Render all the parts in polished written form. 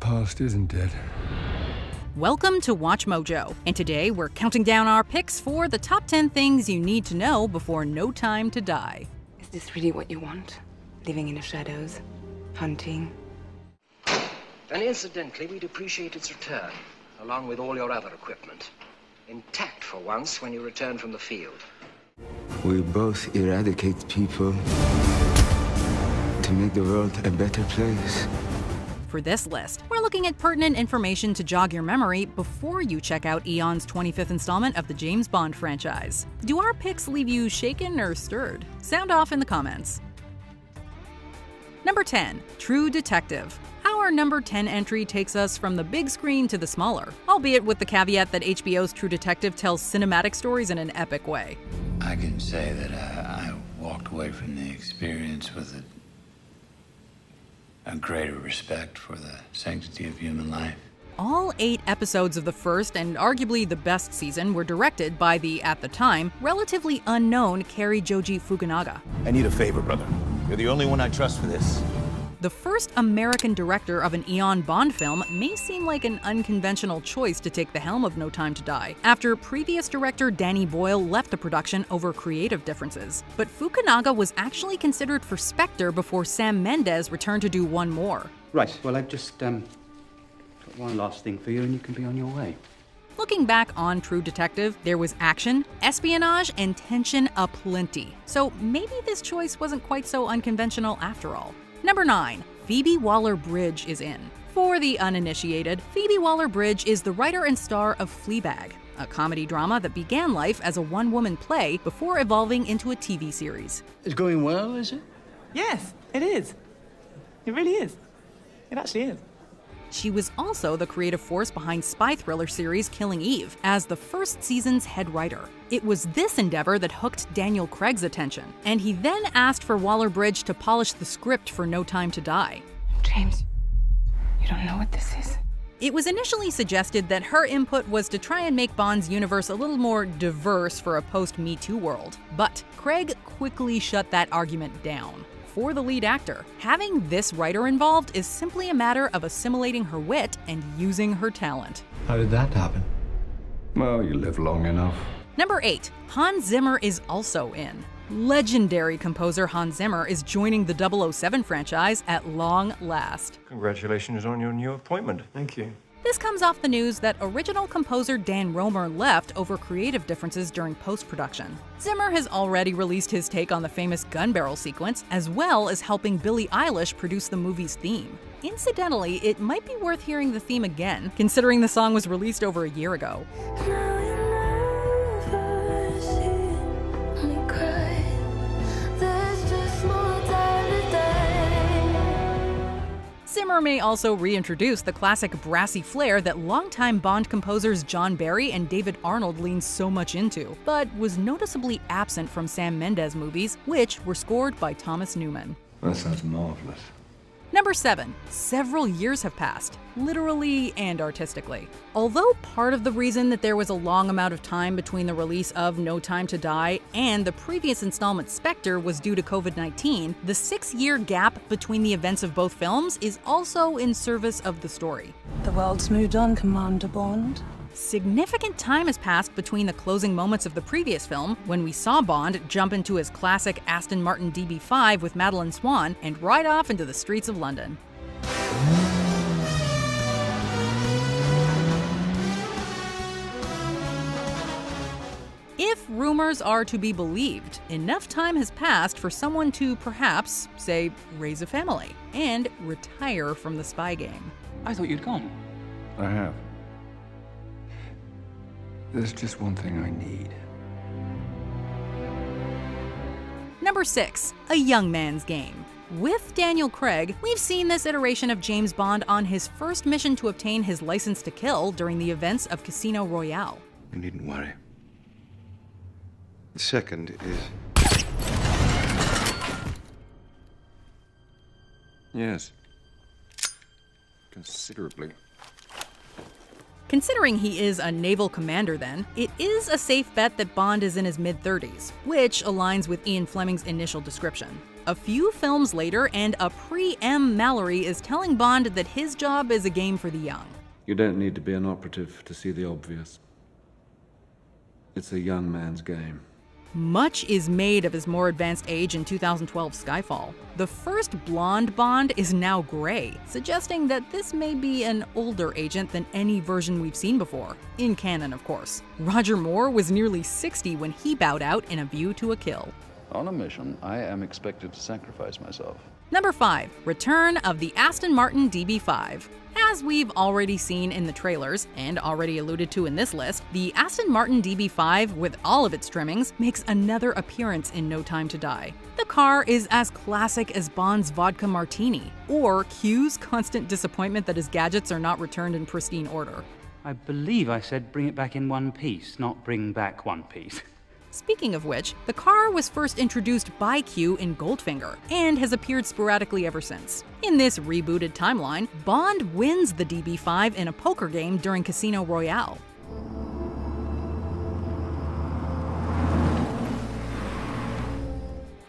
past isn't dead. Welcome to WatchMojo, and today we're counting down our picks for the top 10 things you need to know before No Time to Die. Is this really what you want? Living in the shadows? Hunting? And incidentally, we'd appreciate its return, along with all your other equipment. Intact for once when you return from the field. We both eradicate people to make the world a better place. For this list, we're looking at pertinent information to jog your memory before you check out Eon's 25th installment of the James Bond franchise. Do our picks leave you shaken or stirred? Sound off in the comments. Number 10. True Detective. Our number 10 entry takes us from the big screen to the smaller, albeit with the caveat that HBO's True Detective tells cinematic stories in an epic way. I can say that I walked away from the experience with a greater respect for the sanctity of human life. All 8 episodes of the first and arguably the best season were directed by the, at the time, relatively unknown Cary Joji Fukunaga. I need a favor, brother. You're the only one I trust for this. The first American director of an Eon Bond film may seem like an unconventional choice to take the helm of No Time to Die, after previous director Danny Boyle left the production over creative differences. But Fukunaga was actually considered for Spectre before Sam Mendes returned to do one more. Right, well, I've just got one last thing for you and you can be on your way. Looking back on True Detective, there was action, espionage, and tension aplenty. So maybe this choice wasn't quite so unconventional after all. Number 9. Phoebe Waller-Bridge Is In. For the uninitiated, Phoebe Waller-Bridge is the writer and star of Fleabag, a comedy drama that began life as a one-woman play before evolving into a TV series. It's going well, is it? Yes, it is. It really is. It actually is. She was also the creative force behind spy thriller series Killing Eve as the first season's head writer. It was this endeavor that hooked Daniel Craig's attention, and he then asked for Waller-Bridge to polish the script for No Time to Die. James, you don't know what this is? It was initially suggested that her input was to try and make Bond's universe a little more diverse for a post-Me Too world, but Craig quickly shut that argument down. For the lead actor, having this writer involved is simply a matter of assimilating her wit and using her talent. How did that happen? Well, you live long enough. Number 8. Hans Zimmer is also in. Legendary composer Hans Zimmer is joining the 007 franchise at long last. Congratulations on your new appointment. Thank you. This comes off the news that original composer Dan Romer left over creative differences during post-production. Zimmer has already released his take on the famous gun barrel sequence, as well as helping Billie Eilish produce the movie's theme. Incidentally, it might be worth hearing the theme again, considering the song was released over a year ago. Zimmer may also reintroduce the classic brassy flair that longtime Bond composers John Barry and David Arnold leaned so much into, but was noticeably absent from Sam Mendes movies, which were scored by Thomas Newman. That sounds marvelous. Number 7. Several years have passed, literally and artistically. Although part of the reason that there was a long amount of time between the release of No Time to Die and the previous installment Spectre was due to COVID-19, the 6-year gap between the events of both films is also in service of the story. The world's moved on, Commander Bond. Significant time has passed between the closing moments of the previous film, when we saw Bond jump into his classic Aston Martin DB5 with Madeleine Swan and ride off into the streets of London. If rumors are to be believed, enough time has passed for someone to perhaps, say, raise a family and retire from the spy game. I thought you'd gone. I have. There's just one thing I need. Number 6. A young man's game. With Daniel Craig, we've seen this iteration of James Bond on his first mission to obtain his license to kill during the events of Casino Royale. You needn't worry. The second is... Yes. Considerably. Considering he is a naval commander then, it is a safe bet that Bond is in his mid-30s, which aligns with Ian Fleming's initial description. A few films later, and a pre-M Mallory is telling Bond that his job is a game for the young. You don't need to be an operative to see the obvious. It's a young man's game. Much is made of his more advanced age in 2012's Skyfall. The first blonde Bond is now gray, suggesting that this may be an older agent than any version we've seen before. In canon, of course. Roger Moore was nearly 60 when he bowed out in A View to a Kill. On a mission, I am expected to sacrifice myself. Number 5. Return of the Aston Martin DB5. As we've already seen in the trailers, and already alluded to in this list, the Aston Martin DB5, with all of its trimmings, makes another appearance in No Time to Die. The car is as classic as Bond's vodka martini, or Q's constant disappointment that his gadgets are not returned in pristine order. I believe I said bring it back in one piece, not bring back one piece. Speaking of which, the car was first introduced by Q in Goldfinger, and has appeared sporadically ever since. In this rebooted timeline, Bond wins the DB5 in a poker game during Casino Royale.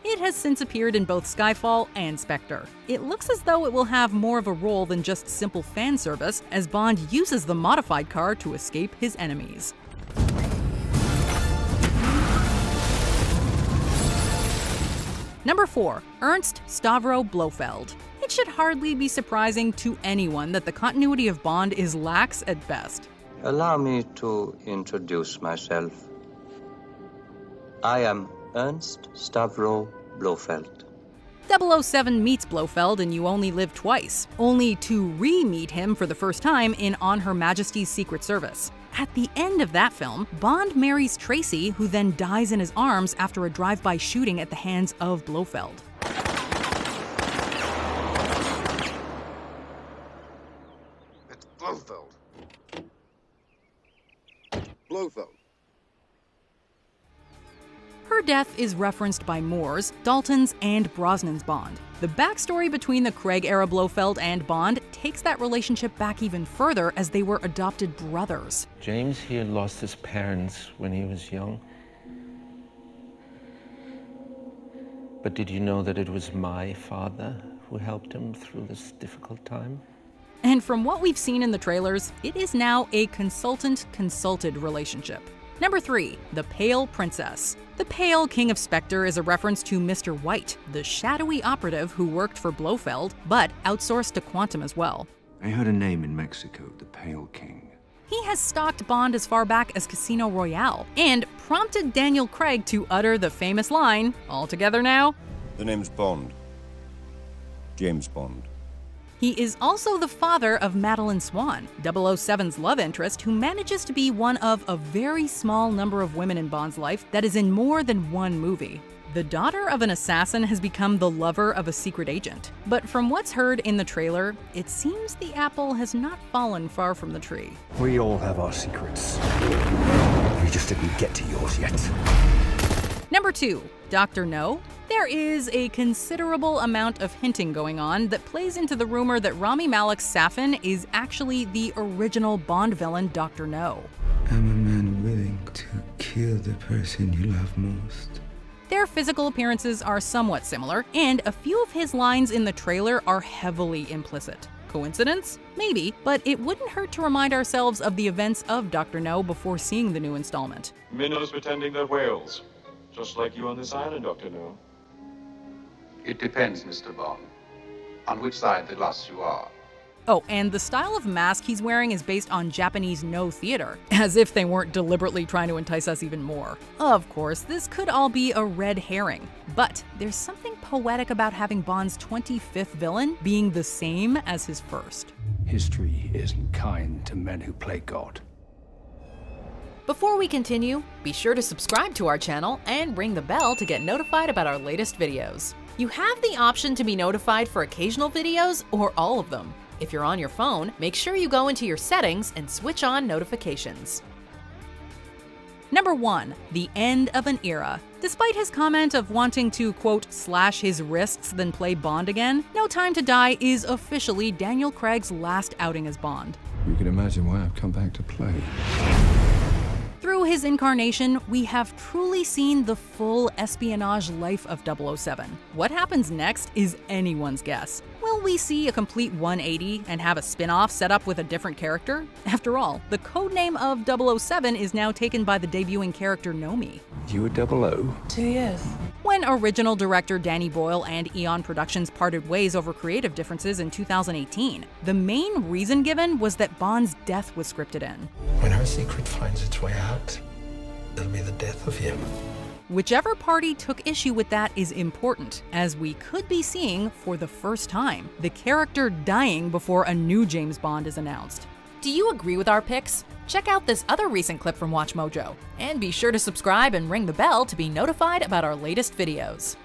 It has since appeared in both Skyfall and Spectre. It looks as though it will have more of a role than just simple fan service, as Bond uses the modified car to escape his enemies. Number 4. Ernst Stavro Blofeld. It should hardly be surprising to anyone that the continuity of Bond is lax at best. Allow me to introduce myself. I am Ernst Stavro Blofeld. 007 meets Blofeld in You Only Live Twice, only to re-meet him for the first time in On Her Majesty's Secret Service. At the end of that film, Bond marries Tracy, who then dies in his arms after a drive-by shooting at the hands of Blofeld. It's Blofeld. Blofeld. Her death is referenced by Moore's, Dalton's, and Brosnan's Bond. The backstory between the Craig-era Blofeld and Bond takes that relationship back even further, as they were adopted brothers. James here lost his parents when he was young. But did you know that it was my father who helped him through this difficult time? And from what we've seen in the trailers, it is now a consultant-consulted relationship. Number 3. The Pale Princess. The Pale King of Spectre is a reference to Mr. White, the shadowy operative who worked for Blofeld, but outsourced to Quantum as well. I heard a name in Mexico, the Pale King. He has stalked Bond as far back as Casino Royale, and prompted Daniel Craig to utter the famous line, "All together now?" The name's Bond. James Bond. He is also the father of Madeline Swan, 007's love interest, who manages to be one of a very small number of women in Bond's life that is in more than one movie. The daughter of an assassin has become the lover of a secret agent. But from what's heard in the trailer, it seems the apple has not fallen far from the tree. We all have our secrets. We just didn't get to yours yet. Number 2. Dr. No. There is a considerable amount of hinting going on that plays into the rumor that Rami Malek's Safin is actually the original Bond villain, Dr. No. I'm a man willing to kill the person you love most. Their physical appearances are somewhat similar, and a few of his lines in the trailer are heavily implicit. Coincidence? Maybe, but it wouldn't hurt to remind ourselves of the events of Dr. No before seeing the new installment. Minnows pretending they're whales. Just like you on this island, Dr. No. It depends, Mr. Bond, on which side of the loss you are. Oh, and the style of mask he's wearing is based on Japanese No theater, as if they weren't deliberately trying to entice us even more. Of course, this could all be a red herring, but there's something poetic about having Bond's 25th villain being the same as his first. History isn't kind to men who play God. Before we continue, be sure to subscribe to our channel and ring the bell to get notified about our latest videos. You have the option to be notified for occasional videos or all of them. If you're on your phone, make sure you go into your settings and switch on notifications. Number 1. The End of an Era. Despite his comment of wanting to, quote, slash his wrists then play Bond again, No Time to Die is officially Daniel Craig's last outing as Bond. You can imagine why I've come back to play. Through his incarnation, we have truly seen the full espionage life of 007. What happens next is anyone's guess. Will we see a complete 180 and have a spin-off set up with a different character? After all, the codename of 007 is now taken by the debuting character Nomi. You were 00? 2 years. When original director Danny Boyle and Eon Productions parted ways over creative differences in 2018, the main reason given was that Bond's death was scripted in. When her secret finds its way out, it'll be the death of him. Whichever party took issue with that is important, as we could be seeing, for the first time, the character dying before a new James Bond is announced. Do you agree with our picks? Check out this other recent clip from WatchMojo, and be sure to subscribe and ring the bell to be notified about our latest videos.